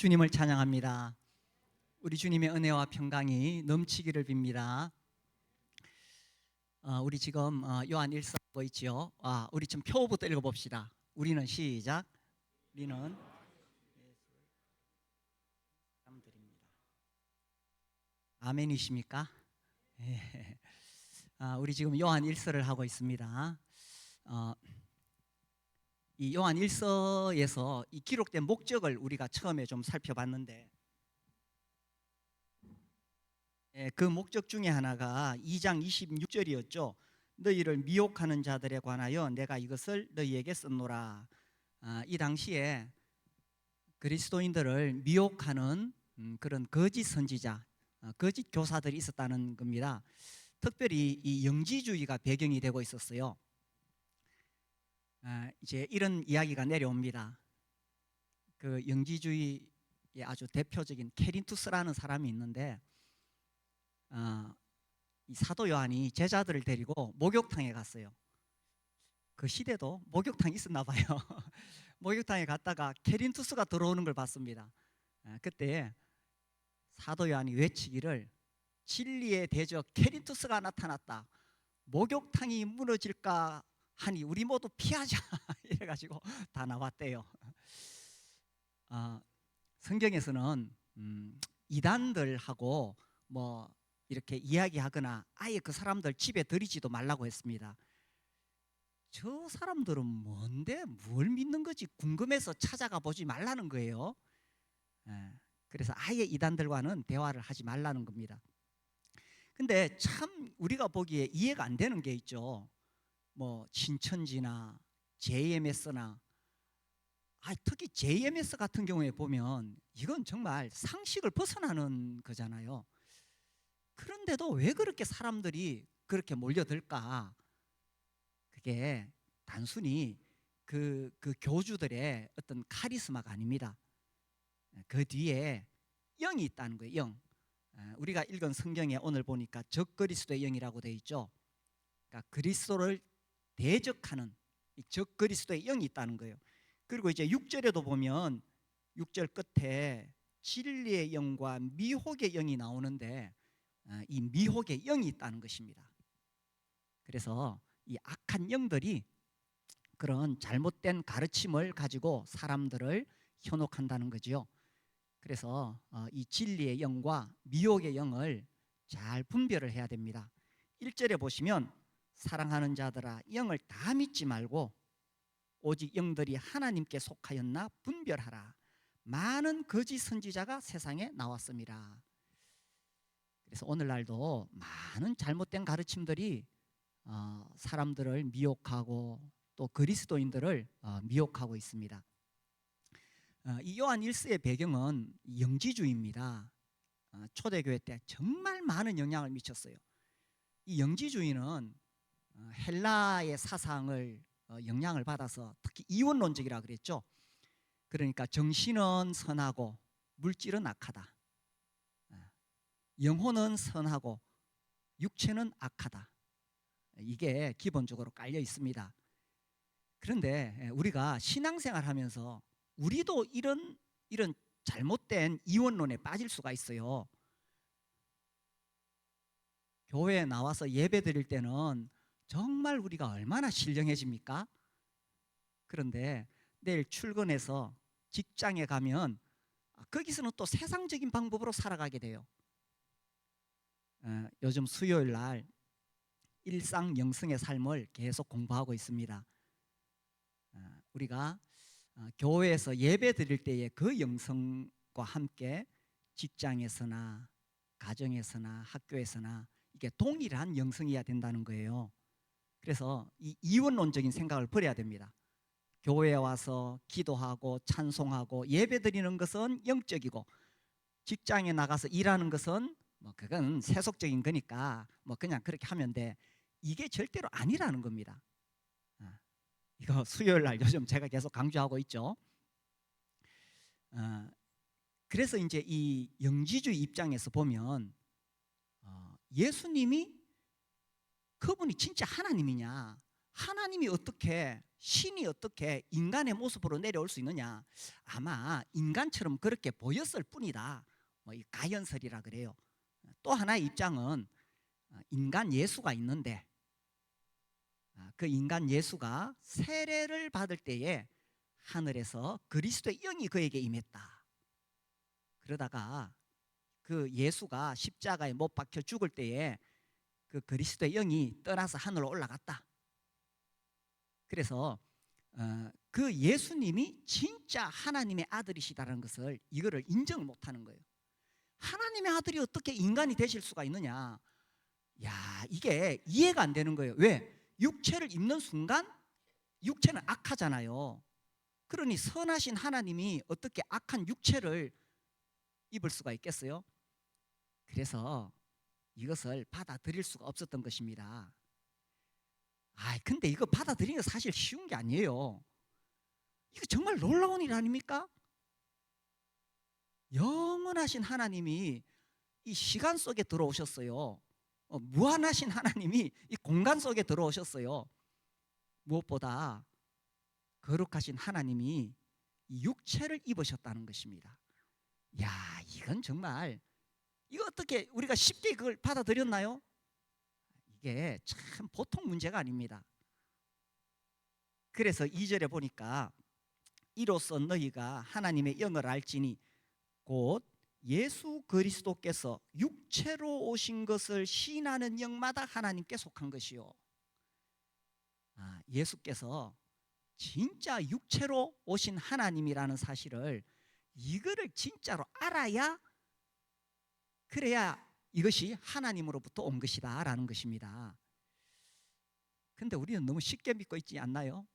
주님을 찬양합니다. 우리 주님의 은혜와 평강이 넘치기를 빕니다. 우리 지금 요한 1서 보고 있지요. 우리 좀 표부터 읽어봅시다. 우리는 시작. 우리는 사람들입니다. 아멘이십니까? 예. 우리 지금 요한 1서를 하고 있습니다. 이 요한 1서에서 이 기록된 목적을 우리가 처음에 좀 살펴봤는데, 그 목적 중에 하나가 2장 26절이었죠. 너희를 미혹하는 자들에 관하여 내가 이것을 너희에게 썼노라. 이 당시에 그리스도인들을 미혹하는 그런 거짓 선지자, 거짓 교사들이 있었다는 겁니다. 특별히 이 영지주의가 배경이 되고 있었어요. 이제 이런 이야기가 내려옵니다. 그 영지주의의 아주 대표적인 케린투스라는 사람이 있는데, 이 사도 요한이 제자들을 데리고 목욕탕에 갔어요. 그 시대도 목욕탕이 있었나 봐요. 목욕탕에 갔다가 케린투스가 들어오는 걸 봤습니다. 그때 사도 요한이 외치기를, 진리의 대적 케린투스가 나타났다. 목욕탕이 무너질까 하니 우리 모두 피하자. 이래가지고 다 나왔대요. 성경에서는 이단들하고 뭐 이렇게 이야기하거나 아예 그 사람들 집에 들이지도 말라고 했습니다. 저 사람들은 뭔데 뭘 믿는 거지 궁금해서 찾아가 보지 말라는 거예요. 그래서 아예 이단들과는 대화를 하지 말라는 겁니다. 근데 참 우리가 보기에 이해가 안 되는 게 있죠. 뭐 신천지나 JMS나 특히 JMS 같은 경우에 보면 이건 정말 상식을 벗어나는 거잖아요. 그런데도 왜 그렇게 사람들이 그렇게 몰려들까? 그게 단순히 그 교주들의 어떤 카리스마가 아닙니다. 그 뒤에 영이 있다는 거예요. 영. 우리가 읽은 성경에 오늘 보니까 적그리스도의 영이라고 되어 있죠. 그러니까 그리스도를 대적하는 적그리스도의 영이 있다는 거예요. 그리고 이제 6절에도 보면 6절 끝에 진리의 영과 미혹의 영이 나오는데, 이 미혹의 영이 있다는 것입니다. 그래서 이 악한 영들이 그런 잘못된 가르침을 가지고 사람들을 현혹한다는 거죠. 그래서 이 진리의 영과 미혹의 영을 잘 분별을 해야 됩니다. 1절에 보시면 사랑하는 자들아 영을 다 믿지 말고 오직 영들이 하나님께 속하였나 분별하라. 많은 거짓 선지자가 세상에 나왔습니다. 그래서 오늘날도 많은 잘못된 가르침들이 사람들을 미혹하고 또 그리스도인들을 미혹하고 있습니다. 이 요한 1서의 배경은 영지주의입니다. 초대교회 때 정말 많은 영향을 미쳤어요. 이 영지주의는 헬라의 사상을 영향을 받아서 특히 이원론적이라 그랬죠. 그러니까 정신은 선하고 물질은 악하다. 영혼은 선하고 육체는 악하다. 이게 기본적으로 깔려 있습니다. 그런데 우리가 신앙생활 하면서 우리도 이런 잘못된 이원론에 빠질 수가 있어요. 교회에 나와서 예배 드릴 때는 정말 우리가 얼마나 신령해집니까? 그런데 내일 출근해서 직장에 가면 거기서는 또 세상적인 방법으로 살아가게 돼요. 요즘 수요일 날 일상 영성의 삶을 계속 공부하고 있습니다. 우리가 교회에서 예배 드릴 때의 그 영성과 함께 직장에서나 가정에서나 학교에서나 이게 동일한 영성이어야 된다는 거예요. 그래서 이 이원론적인 생각을 버려야 됩니다. 교회에 와서 기도하고 찬송하고 예배 드리는 것은 영적이고, 직장에 나가서 일하는 것은 그건 세속적인 거니까 그냥 그렇게 하면 돼. 이게 절대로 아니라는 겁니다. 이거 수요일 날 요즘 제가 계속 강조하고 있죠. 그래서 이제 이 영지주의 입장에서 보면 예수님이 그분이 진짜 하나님이냐, 하나님이 어떻게, 신이 어떻게 인간의 모습으로 내려올 수 있느냐? 아마 인간처럼 그렇게 보였을 뿐이다. 뭐 이 가연설이라 그래요. 또 하나의 입장은 인간 예수가 있는데 그 인간 예수가 세례를 받을 때에 하늘에서 그리스도의 영이 그에게 임했다. 그러다가 그 예수가 십자가에 못 박혀 죽을 때에 그 그리스도의 영이 떠나서 하늘로 올라갔다. 그래서 그 예수님이 진짜 하나님의 아들이시다는 것을 이거를 인정을 못하는 거예요. 하나님의 아들이 어떻게 인간이 되실 수가 있느냐? 야, 이게 이해가 안 되는 거예요. 왜? 육체를 입는 순간 육체는 악하잖아요. 그러니 선하신 하나님이 어떻게 악한 육체를 입을 수가 있겠어요? 그래서 이것을 받아들일 수가 없었던 것입니다. 근데 이거 받아들이는 거 사실 쉬운 게 아니에요. 이거 정말 놀라운 일 아닙니까? 영원하신 하나님이 이 시간 속에 들어오셨어요. 무한하신 하나님이 이 공간 속에 들어오셨어요. 무엇보다 거룩하신 하나님이 이 육체를 입으셨다는 것입니다. 야, 이건 정말, 이거 어떻게 우리가 쉽게 그걸 받아들였나요? 이게 참 보통 문제가 아닙니다. 그래서 2절에 보니까 이로써 너희가 하나님의 영을 알지니 곧 예수 그리스도께서 육체로 오신 것을 시인하는 영마다 하나님께 속한 것이요. 예수께서 진짜 육체로 오신 하나님이라는 사실을 이거를 진짜로 알아야, 그래야 이것이 하나님으로부터 온 것이다 라는 것입니다. 근데 우리는 너무 쉽게 믿고 있지 않나요?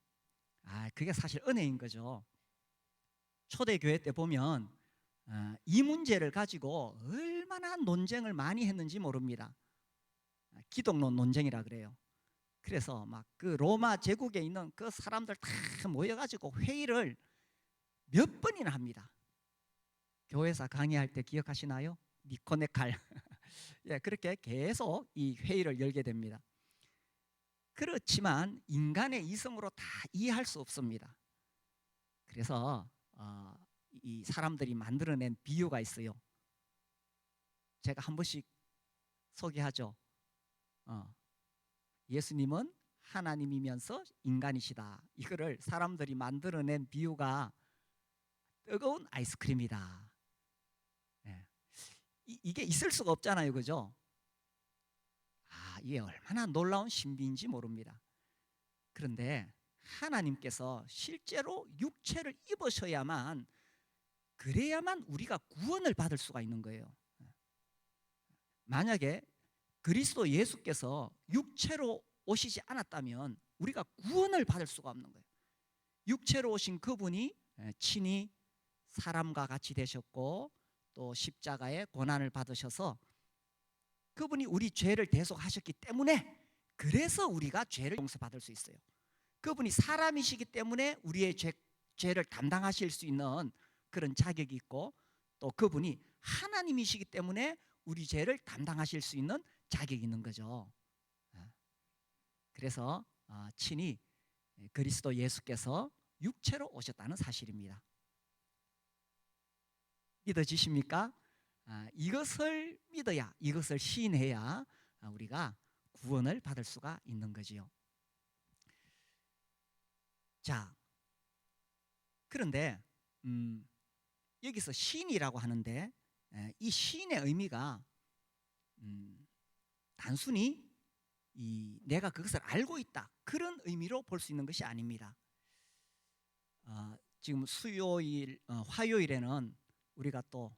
그게 사실 은혜인 거죠. 초대교회 때 보면 이 문제를 가지고 얼마나 논쟁을 많이 했는지 모릅니다. 기독론 논쟁이라 그래요. 그래서 막 그 로마 제국에 있는 그 사람들 다 모여가지고 회의를 몇 번이나 합니다. 교회에서 강의할 때 기억하시나요? 니코네 칼. 예, 그렇게 계속 이 회의를 열게 됩니다. 그렇지만 인간의 이성으로 다 이해할 수 없습니다. 그래서 이 사람들이 만들어낸 비유가 있어요. 제가 한 번씩 소개하죠. 예수님은 하나님이면서 인간이시다. 이거를 사람들이 만들어낸 비유가 뜨거운 아이스크림이다. 예. 이게 있을 수가 없잖아요, 그죠? 이게 얼마나 놀라운 신비인지 모릅니다. 그런데 하나님께서 실제로 육체를 입으셔야만, 그래야만 우리가 구원을 받을 수가 있는 거예요. 만약에 그리스도 예수께서 육체로 오시지 않았다면 우리가 구원을 받을 수가 없는 거예요. 육체로 오신 그분이 친히 사람과 같이 되셨고 또 십자가의 고난을 받으셔서 그분이 우리 죄를 대속하셨기 때문에, 그래서 우리가 죄를 용서받을 수 있어요. 그분이 사람이시기 때문에 우리의 죄를 감당하실 수 있는 그런 자격이 있고, 또 그분이 하나님이시기 때문에 우리 죄를 감당하실 수 있는 자격이 있는 거죠. 그래서 친히 그리스도 예수께서 육체로 오셨다는 사실입니다. 믿어지십니까? 이것을 믿어야, 이것을 시인해야 우리가 구원을 받을 수가 있는 거지요. 자, 그런데 여기서 시인이라고 하는데 이 시인의 의미가 단순히 내가 그것을 알고 있다, 그런 의미로 볼 수 있는 것이 아닙니다. 지금 수요일, 화요일에는 우리가 또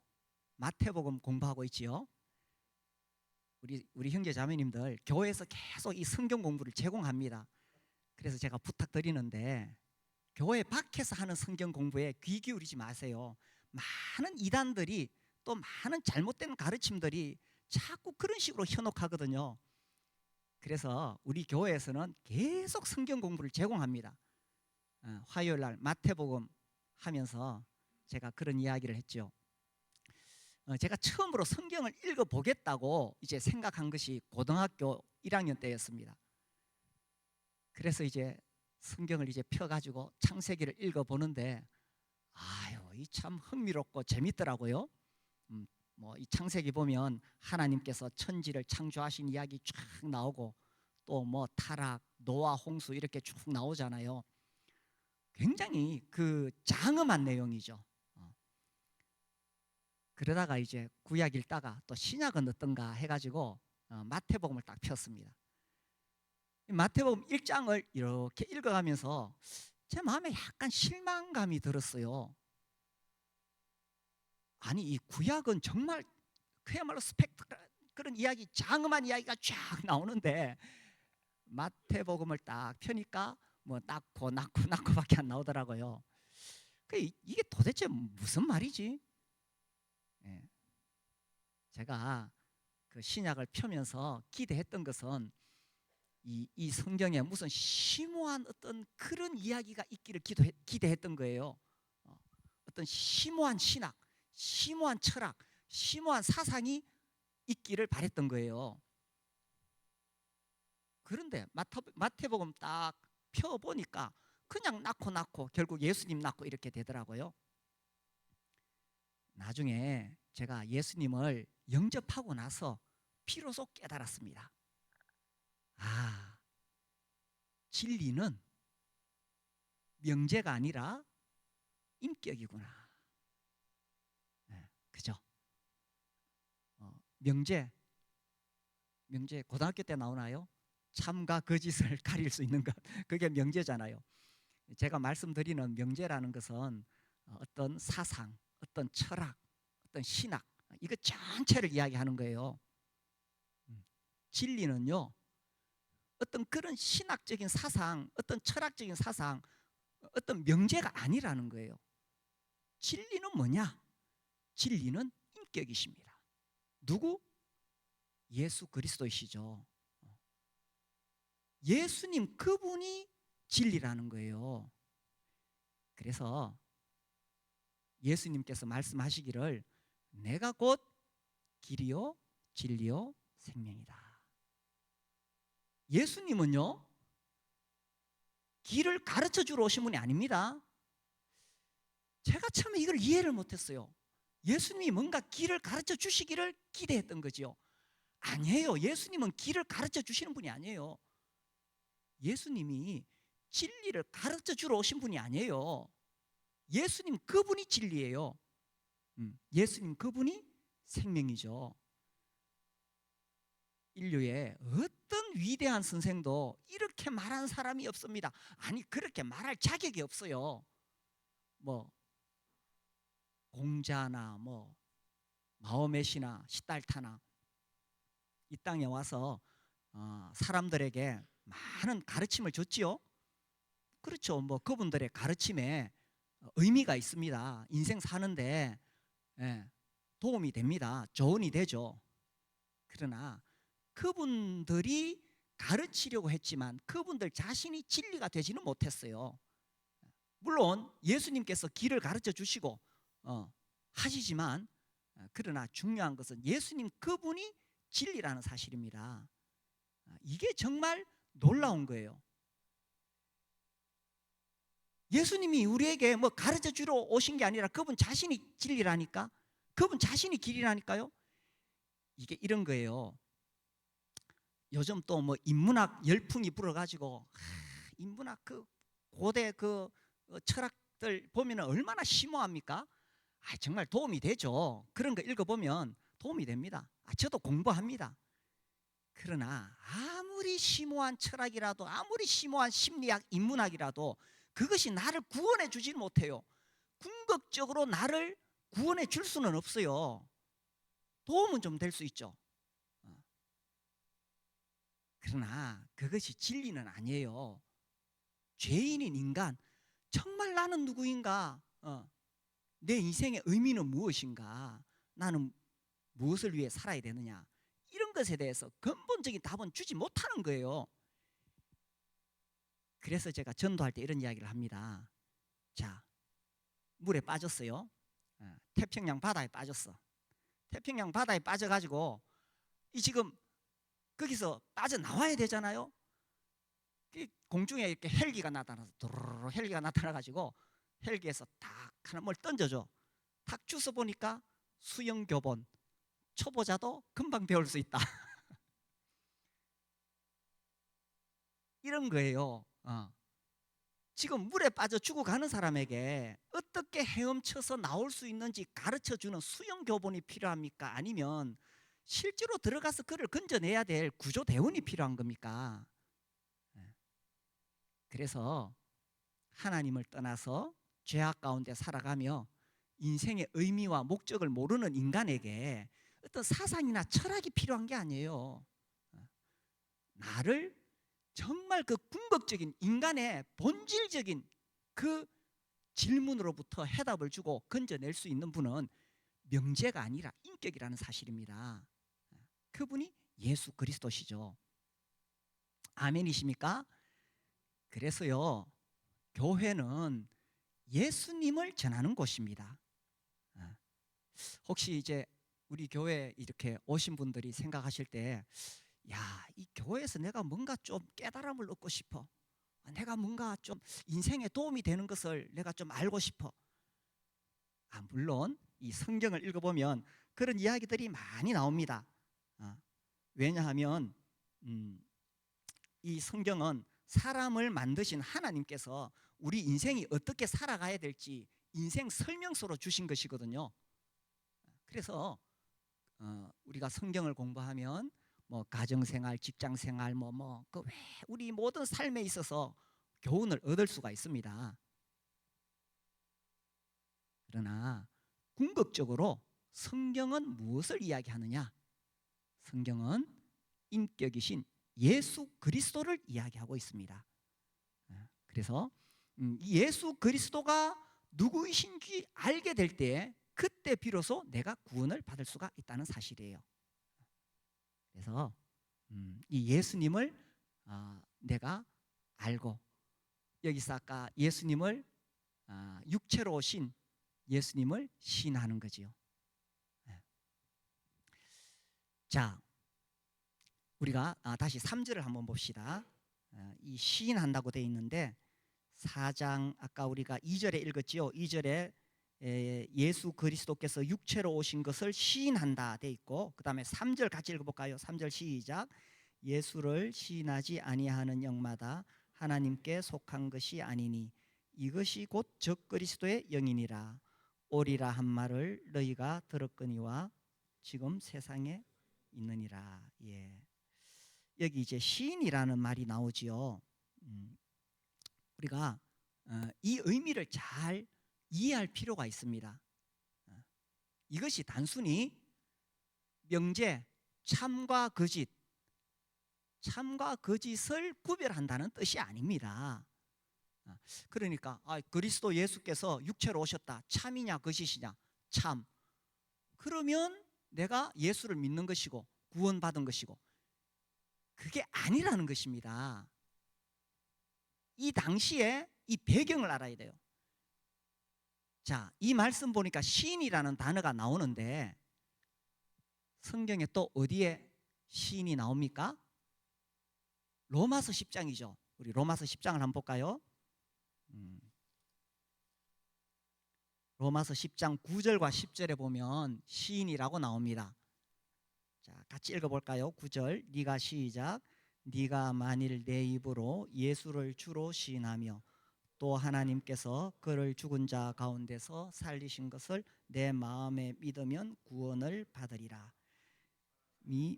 마태복음 공부하고 있지요. 우리 형제 자매님들 교회에서 계속 이 성경 공부를 제공합니다. 그래서 제가 부탁드리는데 교회 밖에서 하는 성경 공부에 귀 기울이지 마세요. 많은 이단들이, 또 많은 잘못된 가르침들이 자꾸 그런 식으로 현혹하거든요. 그래서 우리 교회에서는 계속 성경 공부를 제공합니다. 화요일 날 마태복음 하면서 제가 그런 이야기를 했죠. 제가 처음으로 성경을 읽어보겠다고 이제 생각한 것이 고등학교 1학년 때였습니다. 그래서 이제 성경을 이제 펴가지고 창세기를 읽어보는데 아유, 이 참 흥미롭고 재밌더라고요. 뭐 이 창세기 보면 하나님께서 천지를 창조하신 이야기 쫙 나오고 또 뭐 타락, 노아, 홍수 이렇게 쭉 나오잖아요. 굉장히 그 장엄한 내용이죠. 그러다가 이제 구약 읽다가 또 신약은 어떤가 해가지고 마태복음을 딱 폈습니다. 마태복음 1장을 이렇게 읽어가면서 제 마음에 약간 실망감이 들었어요. 아니, 이 구약은 정말 그야말로 그런 이야기, 장엄한 이야기가 쫙 나오는데 마태복음을 딱 펴니까 뭐 낳고밖에 안 나오더라고요. 이게 도대체 무슨 말이지? 예. 제가 그 신약을 펴면서 기대했던 것은 이 성경에 무슨 심오한 어떤 그런 이야기가 있기를 기대했던 거예요. 어떤 심오한 신학, 심오한 철학, 심오한 사상이 있기를 바랬던 거예요. 그런데 마태복음 딱 펴보니까 그냥 낳고 결국 예수님 낳고 이렇게 되더라고요. 나중에 제가 예수님을 영접하고 나서 비로소 깨달았습니다. 아, 진리는 명제가 아니라 인격이구나. 네, 그죠? 명제 고등학교 때 나오나요? 참과 거짓을 가릴 수 있는 것, 그게 명제잖아요. 제가 말씀드리는 명제라는 것은 어떤 사상, 어떤 철학, 어떤 신학, 이거 전체를 이야기하는 거예요. 진리는요, 어떤 그런 신학적인 사상, 어떤 철학적인 사상, 어떤 명제가 아니라는 거예요. 진리는 뭐냐? 진리는 인격이십니다. 누구? 예수 그리스도이시죠. 예수님 그분이 진리라는 거예요. 그래서 예수님께서 말씀하시기를 내가 곧 길이요 진리요 생명이다. 예수님은요, 길을 가르쳐 주러 오신 분이 아닙니다. 제가 처음에 이걸 이해를 못했어요. 예수님이 뭔가 길을 가르쳐 주시기를 기대했던 거지요. 아니에요. 예수님은 길을 가르쳐 주시는 분이 아니에요. 예수님이 진리를 가르쳐 주러 오신 분이 아니에요. 예수님 그분이 진리예요. 예수님 그분이 생명이죠. 인류의 어떤 위대한 선생도 이렇게 말한 사람이 없습니다. 아니, 그렇게 말할 자격이 없어요. 뭐 공자나 뭐 마호메시나 시달타나 이 땅에 와서 사람들에게 많은 가르침을 줬지요. 그렇죠. 뭐 그분들의 가르침에 의미가 있습니다. 인생 사는데 도움이 됩니다. 조언이 되죠. 그러나 그분들이 가르치려고 했지만 그분들 자신이 진리가 되지는 못했어요. 물론 예수님께서 길을 가르쳐 주시고 하시지만 그러나 중요한 것은 예수님 그분이 진리라는 사실입니다. 이게 정말 놀라운 거예요. 예수님이 우리에게 뭐 가르쳐 주러 오신 게 아니라 그분 자신이 진리라니까, 그분 자신이 길이라니까요. 이게 이런 거예요. 요즘 또 뭐 인문학 열풍이 불어가지고 인문학 그 고대 그 철학들 보면 얼마나 심오합니까? 정말 도움이 되죠. 그런 거 읽어보면 도움이 됩니다. 저도 공부합니다. 그러나 아무리 심오한 철학이라도 아무리 심오한 심리학, 인문학이라도 그것이 나를 구원해 주지는 못해요. 궁극적으로 나를 구원해 줄 수는 없어요. 도움은 좀 될 수 있죠. 그러나 그것이 진리는 아니에요. 죄인인 인간, 정말 나는 누구인가? 내 인생의 의미는 무엇인가? 나는 무엇을 위해 살아야 되느냐? 이런 것에 대해서 근본적인 답은 주지 못하는 거예요. 그래서 제가 전도할 때 이런 이야기를 합니다. 자, 물에 빠졌어요. 태평양 바다에 빠졌어. 태평양 바다에 빠져가지고 이 지금 거기서 빠져나와야 되잖아요. 공중에 이렇게 헬기가 나타나서 도로로 헬기가 나타나가지고 헬기에서 탁 하나 뭘 던져줘. 탁 주워 보니까 수영 교본, 초보자도 금방 배울 수 있다. 이런 거예요. 지금 물에 빠져 죽어가는 사람에게 어떻게 헤엄쳐서 나올 수 있는지 가르쳐주는 수영 교본이 필요합니까? 아니면 실제로 들어가서 그를 건져내야 될 구조대원이 필요한 겁니까? 그래서 하나님을 떠나서 죄악 가운데 살아가며 인생의 의미와 목적을 모르는 인간에게 어떤 사상이나 철학이 필요한 게 아니에요. 나를 정말 그 궁극적인 인간의 본질적인 그 질문으로부터 해답을 주고 건져낼 수 있는 분은 명제가 아니라 인격이라는 사실입니다. 그분이 예수 그리스도시죠. 아멘이십니까? 그래서요, 교회는 예수님을 전하는 곳입니다. 혹시 이제 우리 교회 이렇게 오신 분들이 생각하실 때, 야, 이 교회에서 내가 뭔가 좀 깨달음을 얻고 싶어. 내가 뭔가 좀 인생에 도움이 되는 것을 내가 좀 알고 싶어. 물론 이 성경을 읽어보면 그런 이야기들이 많이 나옵니다. 왜냐하면 이 성경은 사람을 만드신 하나님께서 우리 인생이 어떻게 살아가야 될지 인생 설명서로 주신 것이거든요. 그래서 우리가 성경을 공부하면 뭐 가정생활, 직장생활, 그 우리 모든 삶에 있어서 교훈을 얻을 수가 있습니다. 그러나 궁극적으로 성경은 무엇을 이야기하느냐? 성경은 인격이신 예수 그리스도를 이야기하고 있습니다. 그래서 예수 그리스도가 누구이신지 알게 될 때 그때 비로소 내가 구원을 받을 수가 있다는 사실이에요. 그래서 이 예수님을 내가 알고, 여기서 아까 예수님을 육체로 오신 예수님을 시인하는 거지요. 자, 우리가 다시 3절을 한번 봅시다. 이 시인한다고 되어 있는데 4장 아까 우리가 2절에 읽었지요. 2절에 예수 그리스도께서 육체로 오신 것을 시인한다 되어 있고, 그 다음에 3절 같이 읽어볼까요? 3절 시작. 예수를 시인하지 아니하는 영마다 하나님께 속한 것이 아니니 이것이 곧 적그리스도의 영이니라. 오리라 한 말을 너희가 들었거니와 지금 세상에 있느니라. 예. 여기 이제 시인이라는 말이 나오지요. 우리가 이 의미를 잘 이해할 필요가 있습니다. 이것이 단순히 명제, 참과 거짓, 참과 거짓을 구별한다는 뜻이 아닙니다. 그러니까 그리스도 예수께서 육체로 오셨다. 참이냐 거짓이냐? 참. 그러면 내가 예수를 믿는 것이고 구원받은 것이고, 그게 아니라는 것입니다. 이 당시에 이 배경을 알아야 돼요. 자, 이 말씀 보니까 시인이라는 단어가 나오는데 성경에 또 어디에 시인이 나옵니까? 로마서 10장이죠. 우리 로마서 10장을 한번 볼까요? 로마서 10장 9절과 10절에 보면 시인이라고 나옵니다. 자, 같이 읽어볼까요? 9절 네가 시작. 네가 만일 내 입으로 예수를 주로 시인하며 또 하나님께서 그를 죽은 자 가운데서 살리신 것을 내 마음에 믿으면 구원을 받으리라.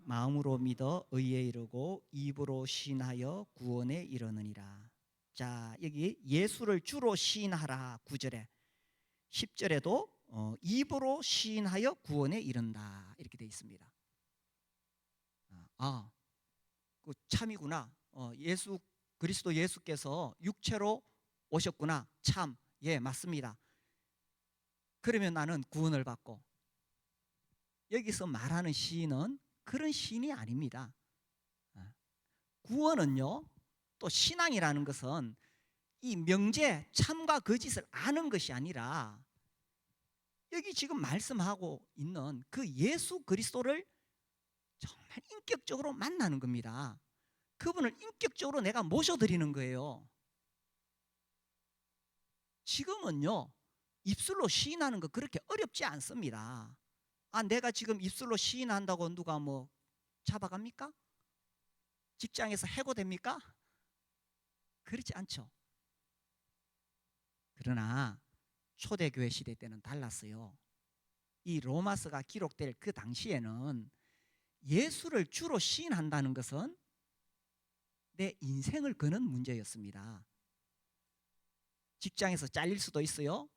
마음으로 믿어 의에 이르고 입으로 시인하여 구원에 이르느니라. 자, 여기 예수를 주로 시인하라 9절에, 10절에도 입으로 시인하여 구원에 이른다 이렇게 되어 있습니다. 그 참이구나. 예수 그리스도 예수께서 육체로 오셨구나. 참, 예, 맞습니다. 그러면 나는 구원을 받고, 여기서 말하는 시인은 그런 시인이 아닙니다. 구원은요, 또 신앙이라는 것은 이 명제, 참과 거짓을 아는 것이 아니라 여기 지금 말씀하고 있는 그 예수 그리스도를 정말 인격적으로 만나는 겁니다. 그분을 인격적으로 내가 모셔드리는 거예요. 지금은요, 입술로 시인하는 거 그렇게 어렵지 않습니다. 아, 내가 지금 입술로 시인한다고 누가 뭐 잡아갑니까? 직장에서 해고됩니까? 그렇지 않죠. 그러나 초대교회 시대 때는 달랐어요. 이 로마서가 기록될 그 당시에는 예수를 주로 시인한다는 것은 내 인생을 거는 문제였습니다. 직장에서 잘릴 수도 있어요.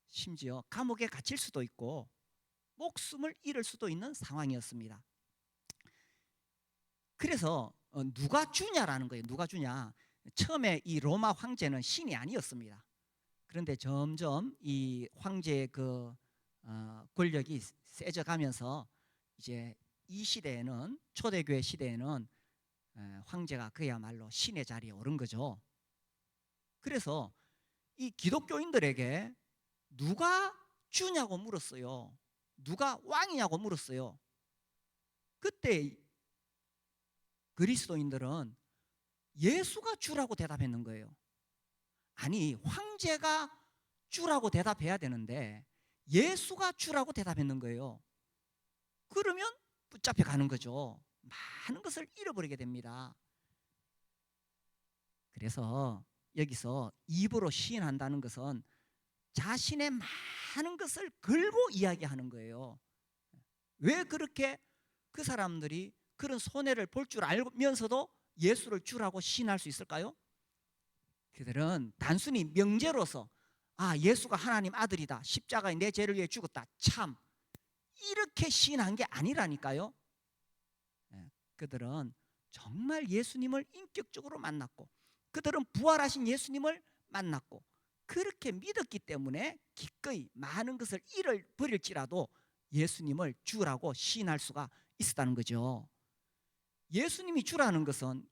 심지어 감옥에 갇힐 수도 있고 목숨을 잃을 수도 있는 상황이었습니다. 그래서 누가 주냐라는 거예요. 누가 주냐. 처음에 이 로마 황제는 신이 아니었습니다. 그런데 점점 이 황제의 그 권력이 세져가면서 이제 이 시대에는, 초대교회 시대에는 황제가 그야말로 신의 자리에 오른 거죠. 그래서 이 기독교인들에게 누가 주냐고 물었어요. 누가 왕이냐고 물었어요. 그때 그리스도인들은 예수가 주라고 대답했는 거예요. 아니, 황제가 주라고 대답해야 되는데 예수가 주라고 대답했는 거예요. 그러면 붙잡혀 가는 거죠. 많은 것을 잃어버리게 됩니다. 그래서 여기서 입으로 시인한다는 것은 자신의 많은 것을 걸고 이야기하는 거예요. 왜 그렇게 그 사람들이 그런 손해를 볼 줄 알면서도 예수를 주라고 시인할 수 있을까요? 그들은 단순히 명제로서 아, 예수가 하나님 아들이다, 십자가에 내 죄를 위해 죽었다, 참, 이렇게 시인한 게 아니라니까요. 그들은 정말 예수님을 인격적으로 만났고 그들은 부활하신 예수님을 만났고 그렇게 믿었기 때문에 기꺼이 많은 것을 잃어버릴지라도 예수님을 주라고 시인할 수가 있었다는 거죠. 예수님이 주라는 것은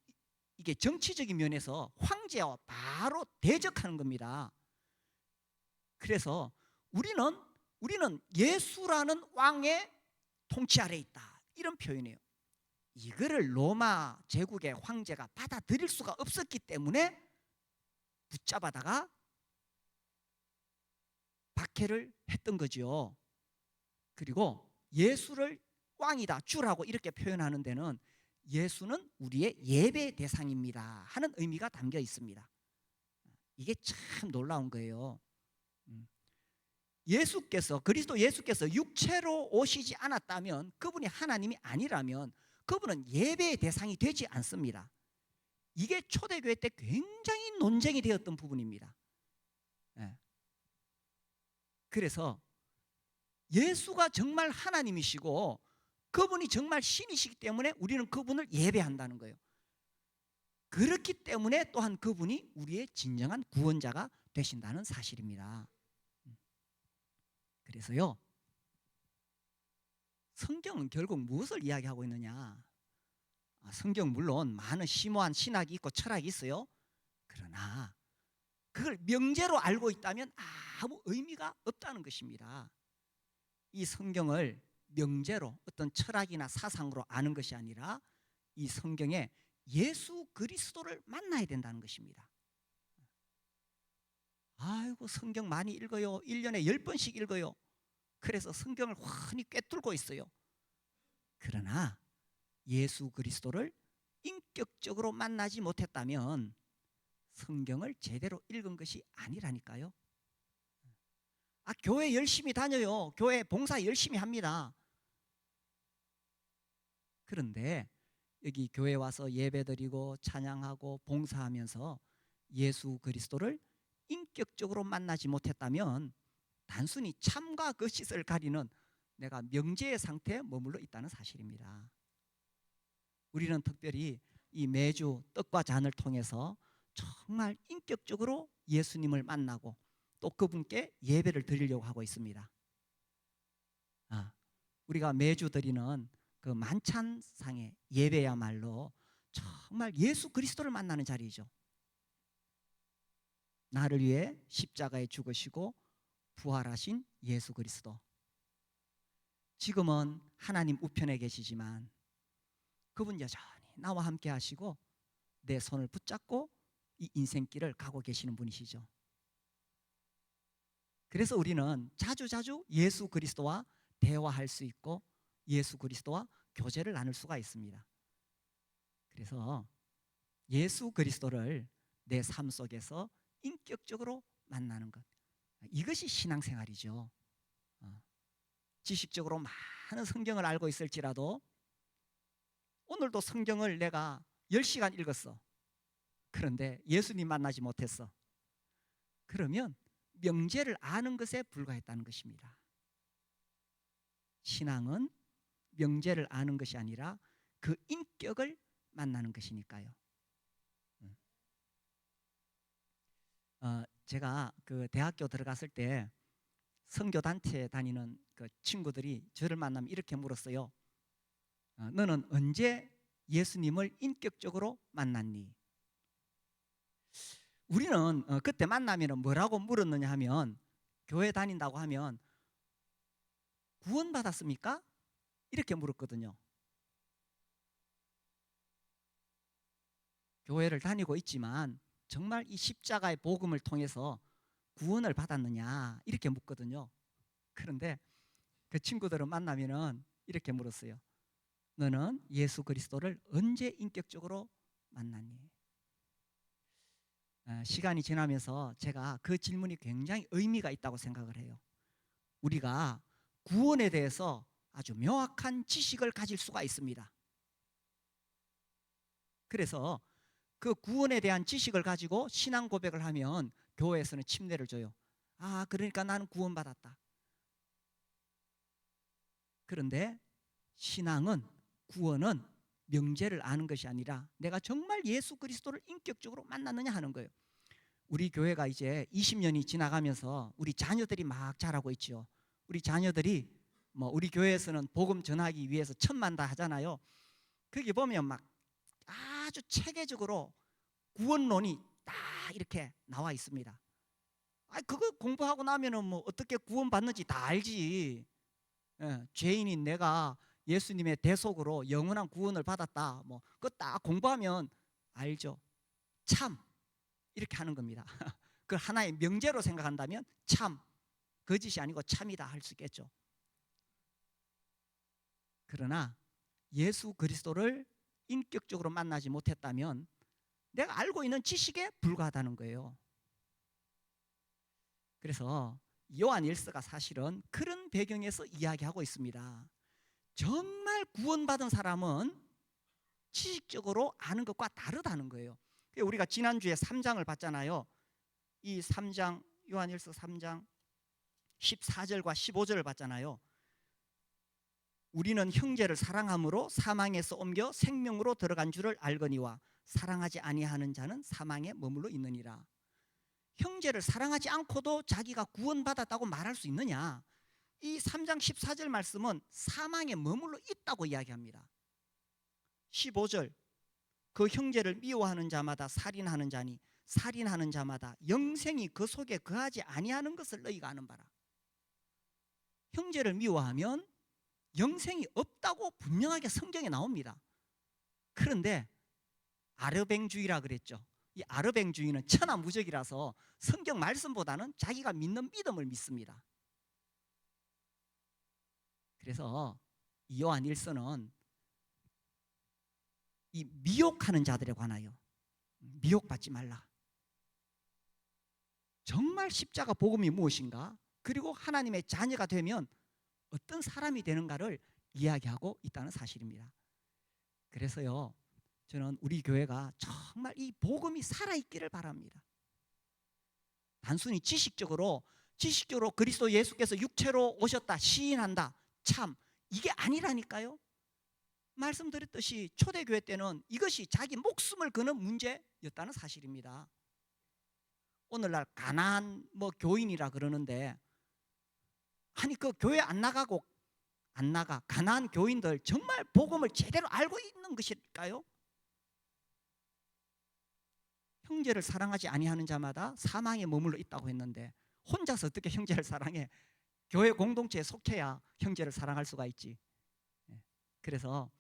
이게 정치적인 면에서 황제와 바로 대적하는 겁니다. 그래서 우리는 예수라는 왕의 통치 아래 있다, 이런 표현이에요. 이거를 로마 제국의 황제가 받아들일 수가 없었기 때문에 붙잡아다가 박해를 했던 거죠. 그리고 예수를 왕이다, 주라고 이렇게 표현하는 데는 예수는 우리의 예배 대상입니다 하는 의미가 담겨 있습니다. 이게 참 놀라운 거예요. 그리스도 예수께서 육체로 오시지 않았다면, 그분이 하나님이 아니라면 그분은 예배의 대상이 되지 않습니다. 이게 초대교회 때 굉장히 논쟁이 되었던 부분입니다. 그래서 예수가 정말 하나님이시고 그분이 정말 신이시기 때문에 우리는 그분을 예배한다는 거예요. 그렇기 때문에 또한 그분이 우리의 진정한 구원자가 되신다는 사실입니다. 그래서요, 성경은 결국 무엇을 이야기하고 있느냐. 성경 물론 많은 심오한 신학이 있고 철학이 있어요. 그러나 그걸 명제로 알고 있다면 아무 의미가 없다는 것입니다. 이 성경을 명제로 어떤 철학이나 사상으로 아는 것이 아니라 이 성경에 예수 그리스도를 만나야 된다는 것입니다. 아이고, 성경 많이 읽어요. 1년에 10번씩 읽어요. 그래서 성경을 환히 꿰뚫고 있어요. 그러나 예수 그리스도를 인격적으로 만나지 못했다면 성경을 제대로 읽은 것이 아니라니까요. 교회 열심히 다녀요. 교회 봉사 열심히 합니다. 그런데 여기 교회 와서 예배드리고 찬양하고 봉사하면서 예수 그리스도를 인격적으로 만나지 못했다면 단순히 참과 거짓을 가리는 내가 명제의 상태에 머물러 있다는 사실입니다. 우리는 특별히 이 매주 떡과 잔을 통해서 정말 인격적으로 예수님을 만나고 또 그분께 예배를 드리려고 하고 있습니다. 우리가 매주 드리는 그 만찬상의 예배야말로 정말 예수 그리스도를 만나는 자리이죠. 나를 위해 십자가에 죽으시고 부활하신 예수 그리스도. 지금은 하나님 우편에 계시지만 그분 여전히 나와 함께 하시고 내 손을 붙잡고 이 인생길을 가고 계시는 분이시죠. 그래서 우리는 자주자주 예수 그리스도와 대화할 수 있고 예수 그리스도와 교제를 나눌 수가 있습니다. 그래서 예수 그리스도를 내 삶 속에서 인격적으로 만나는 것, 이것이 신앙생활이죠. 지식적으로 많은 성경을 알고 있을지라도 오늘도 성경을 내가 10시간 읽었어. 그런데 예수님 만나지 못했어. 그러면 명제를 아는 것에 불과했다는 것입니다. 신앙은 명제를 아는 것이 아니라 그 인격을 만나는 것이니까요. 제가 그 대학교 들어갔을 때 선교단체 다니는 그 친구들이 저를 만나면 이렇게 물었어요. 너는 언제 예수님을 인격적으로 만났니? 우리는 그때 만나면 뭐라고 물었느냐 하면, 교회 다닌다고 하면 구원받았습니까? 이렇게 물었거든요. 교회를 다니고 있지만 정말 이 십자가의 복음을 통해서 구원을 받았느냐 이렇게 묻거든요. 그런데 그 친구들을 만나면은 이렇게 물었어요. 너는 예수 그리스도를 언제 인격적으로 만났니? 시간이 지나면서 제가 그 질문이 굉장히 의미가 있다고 생각을 해요. 우리가 구원에 대해서 아주 명확한 지식을 가질 수가 있습니다. 그래서 그 구원에 대한 지식을 가지고 신앙 고백을 하면 교회에서는 침례를 줘요. 그러니까 나는 구원받았다. 그런데 신앙은, 구원은 명제를 아는 것이 아니라 내가 정말 예수 그리스도를 인격적으로 만났느냐 하는 거예요. 우리 교회가 이제 20년이 지나가면서 우리 자녀들이 막 자라고 있죠. 우리 자녀들이 우리 교회에서는 복음 전하기 위해서 천만다 하잖아요. 거기 보면 막 아주 체계적으로 구원론이 딱 이렇게 나와 있습니다. 그거 공부하고 나면은 어떻게 구원받는지 다 알지. 죄인인 내가 예수님의 대속으로 영원한 구원을 받았다. 그거 딱 공부하면 알죠. 참 이렇게 하는 겁니다. 그 하나의 명제로 생각한다면 참, 거짓이 아니고 참이다 할 수 있겠죠. 그러나 예수 그리스도를 인격적으로 만나지 못했다면 내가 알고 있는 지식에 불과하다는 거예요. 그래서 요한 1서가 사실은 그런 배경에서 이야기하고 있습니다. 정말 구원받은 사람은 지식적으로 아는 것과 다르다는 거예요. 우리가 지난주에 3장을 봤잖아요. 이 3장, 요한 1서 3장 14절과 15절을 봤잖아요. 우리는 형제를 사랑함으로 사망에서 옮겨 생명으로 들어간 줄을 알거니와 사랑하지 아니하는 자는 사망에 머물러 있느니라. 형제를 사랑하지 않고도 자기가 구원받았다고 말할 수 있느냐? 이 3장 14절 말씀은 사망에 머물러 있다고 이야기합니다. 15절, 그 형제를 미워하는 자마다 살인하는 자니 살인하는 자마다 영생이 그 속에 거하지 아니하는 것을 너희가 아는 바라. 형제를 미워하면 영생이 없다고 분명하게 성경에 나옵니다. 그런데 아르뱅주의라 그랬죠. 이 아르뱅주의는 천하무적이라서 성경 말씀보다는 자기가 믿는 믿음을 믿습니다. 그래서 요한 1서는 이 미혹하는 자들에 관하여, 미혹받지 말라. 정말 십자가 복음이 무엇인가, 그리고 하나님의 자녀가 되면 어떤 사람이 되는가를 이야기하고 있다는 사실입니다. 그래서요, 저는 우리 교회가 정말 이 복음이 살아있기를 바랍니다. 단순히 지식적으로 그리스도 예수께서 육체로 오셨다 시인한다, 참 이게 아니라니까요. 말씀드렸듯이 초대교회 때는 이것이 자기 목숨을 거는 문제였다는 사실입니다. 오늘날 가난한 교인이라 그러는데, 아니 그 교회 안 나가 가난한 교인들 정말 복음을 제대로 알고 있는 것일까요? 형제를 사랑하지 아니하는 자마다 사망에 머물러 있다고 했는데 혼자서 어떻게 형제를 사랑해? 교회 공동체에 속해야 형제를 사랑할 수가 있지. 그래서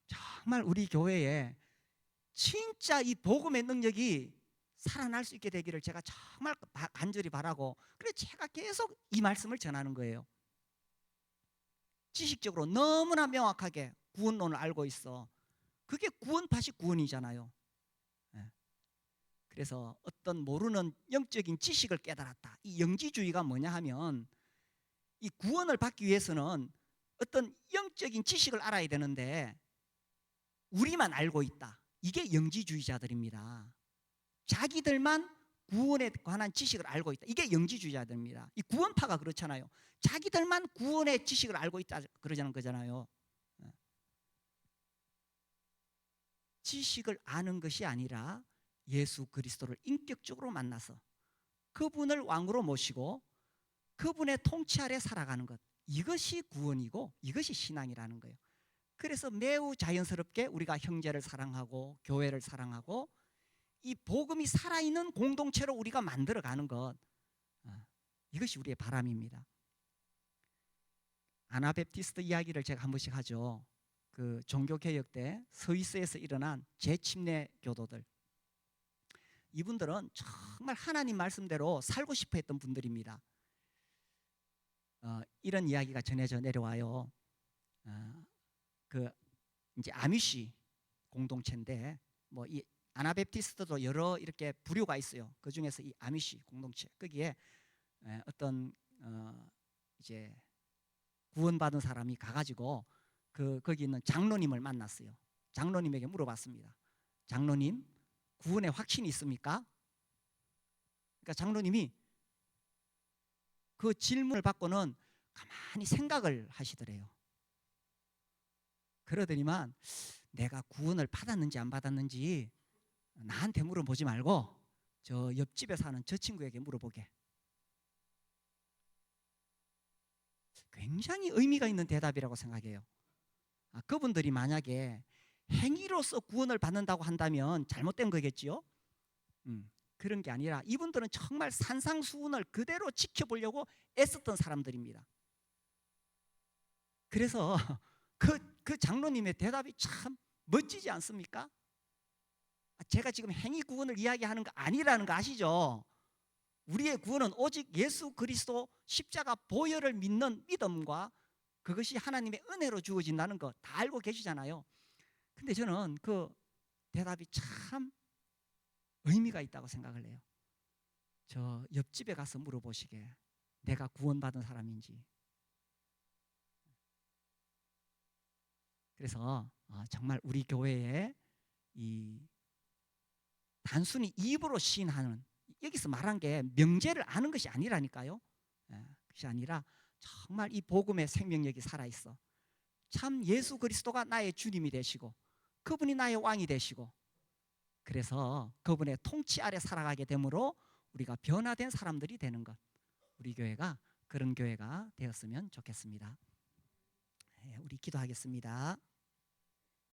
정말 우리 교회에 진짜 이 복음의 능력이 살아날 수 있게 되기를 제가 정말 간절히 바라고, 그래서 제가 계속 이 말씀을 전하는 거예요. 지식적으로 너무나 명확하게 구원론을 알고 있어. 그게 구원파시 구원이잖아요. 예. 그래서 어떤 모르는 영적인 지식을 깨달았다. 이 영지주의가 뭐냐 하면, 이 구원을 받기 위해서는 어떤 영적인 지식을 알아야 되는데 우리만 알고 있다. 이게 영지주의자들입니다. 자기들만 구원에 관한 지식을 알고 있다. 이게 영지주의자들입니다. 이 구원파가 그렇잖아요. 자기들만 구원의 지식을 알고 있다 그러자는 거잖아요. 지식을 아는 것이 아니라 예수 그리스도를 인격적으로 만나서 그분을 왕으로 모시고 그분의 통치 아래 살아가는 것, 이것이 구원이고 이것이 신앙이라는 거예요. 그래서 매우 자연스럽게 우리가 형제를 사랑하고 교회를 사랑하고 이 복음이 살아있는 공동체로 우리가 만들어가는 것, 이것이 우리의 바람입니다. 아나베프티스트 이야기를 제가 한 번씩 하죠. 그 종교개혁 때 스위스에서 일어난 재침례 교도들, 이분들은 정말 하나님 말씀대로 살고 싶어 했던 분들입니다. 이런 이야기가 전해져 내려와요. 그 이제 아미시 공동체인데, 뭐 이 아나베프티스트도 여러 이렇게 부류가 있어요. 그 중에서 이 아미시 공동체, 거기에 어떤 이제 구원받은 사람이 가가지고 거기 있는 장로님을 만났어요. 장로님에게 물어봤습니다. 장로님, 구원의 확신이 있습니까? 그러니까 장로님이 그 질문을 받고는 가만히 생각을 하시더래요. 그러더니만 내가 구원을 받았는지 안 받았는지 나한테 물어보지 말고 저 옆집에 사는 저 친구에게 물어보게. 굉장히 의미가 있는 대답이라고 생각해요. 그분들이 만약에 행위로서 구원을 받는다고 한다면 잘못된 거겠지요. 그런 게 아니라 이분들은 정말 산상수훈을 그대로 지켜보려고 애썼던 사람들입니다. 그래서 그 장로님의 대답이 참 멋지지 않습니까? 제가 지금 행위 구원을 이야기하는 거 아니라는 거 아시죠? 우리의 구원은 오직 예수 그리스도 십자가 보혈을 믿는 믿음과 그것이 하나님의 은혜로 주어진다는 거 다 알고 계시잖아요. 근데 저는 그 대답이 참 의미가 있다고 생각을 해요. 저 옆집에 가서 물어보시게, 내가 구원받은 사람인지. 그래서 정말 우리 교회에 이 단순히 입으로 시인하는, 여기서 말한 게 명제를 아는 것이 아니라니까요. 그것이 아니라 정말 이 복음의 생명력이 살아있어. 참 예수 그리스도가 나의 주님이 되시고 그분이 나의 왕이 되시고, 그래서 그분의 통치 아래 살아가게 되므로 우리가 변화된 사람들이 되는 것, 우리 교회가 그런 교회가 되었으면 좋겠습니다. 우리 기도하겠습니다.